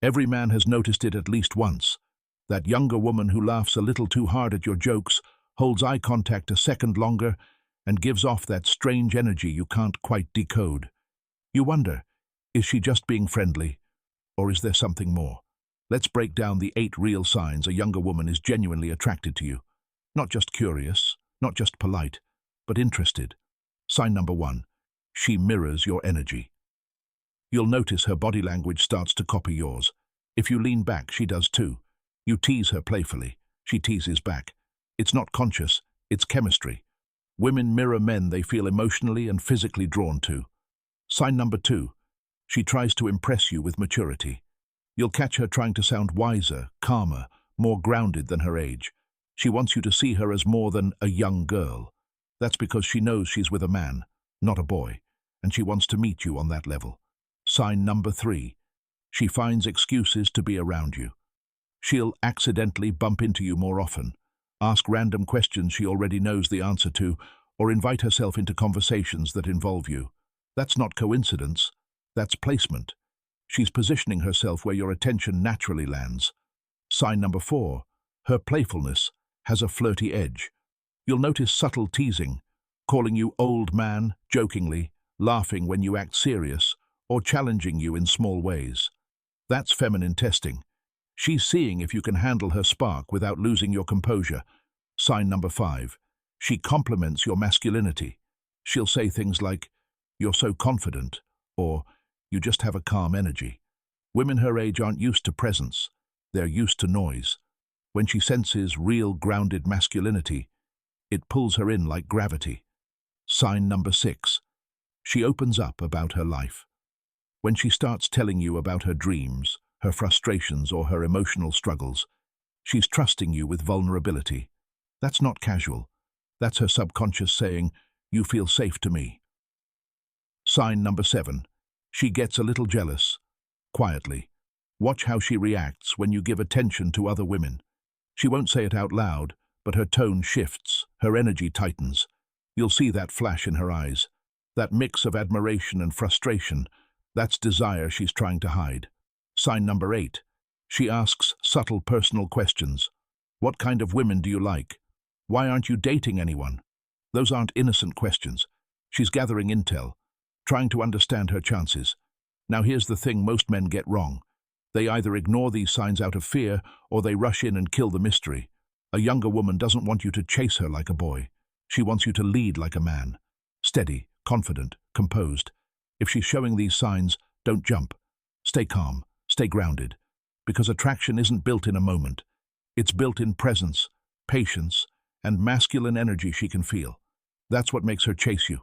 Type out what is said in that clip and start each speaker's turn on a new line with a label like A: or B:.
A: Every man has noticed it at least once. That younger woman who laughs a little too hard at your jokes, holds eye contact a second longer, and gives off that strange energy you can't quite decode. You wonder, is she just being friendly, or is there something more? Let's break down the 8 real signs a younger woman is genuinely attracted to you. Not just curious, not just polite, but interested. Sign number 1. She mirrors your energy. You'll notice her body language starts to copy yours. If you lean back, she does too. You tease her playfully. She teases back. It's not conscious, it's chemistry. Women mirror men they feel emotionally and physically drawn to. Sign number 2. She tries to impress you with maturity. You'll catch her trying to sound wiser, calmer, more grounded than her age. She wants you to see her as more than a young girl. That's because she knows she's with a man, not a boy, and she wants to meet you on that level. Sign number 3. She finds excuses to be around you. She'll accidentally bump into you more often, ask random questions she already knows the answer to, or invite herself into conversations that involve you. That's not coincidence, that's placement. She's positioning herself where your attention naturally lands. Sign number 4. Her playfulness has a flirty edge. You'll notice subtle teasing, calling you old man, jokingly, laughing when you act serious, or challenging you in small ways. That's feminine testing. She's seeing if you can handle her spark without losing your composure. Sign number 5. She compliments your masculinity. She'll say things like, "You're so confident," or "You just have a calm energy." Women her age aren't used to presence. They're used to noise. When she senses real grounded masculinity, it pulls her in like gravity. Sign number 6. She opens up about her life. When she starts telling you about her dreams, her frustrations, or her emotional struggles, she's trusting you with vulnerability. That's not casual. That's her subconscious saying, "You feel safe to me." Sign number 7. She gets a little jealous, quietly. Watch how she reacts when you give attention to other women. She won't say it out loud, but her tone shifts, her energy tightens. You'll see that flash in her eyes. That mix of admiration and frustration, that's desire she's trying to hide. Sign number 8. She asks subtle personal questions. What kind of women do you like? Why aren't you dating anyone? Those aren't innocent questions. She's gathering intel, trying to understand her chances. Now here's the thing most men get wrong. They either ignore these signs out of fear, or they rush in and kill the mystery. A younger woman doesn't want you to chase her like a boy. She wants you to lead like a man. Steady, confident, composed. If she's showing these signs, don't jump. Stay calm, stay grounded. Because attraction isn't built in a moment. It's built in presence, patience, and masculine energy she can feel. That's what makes her chase you.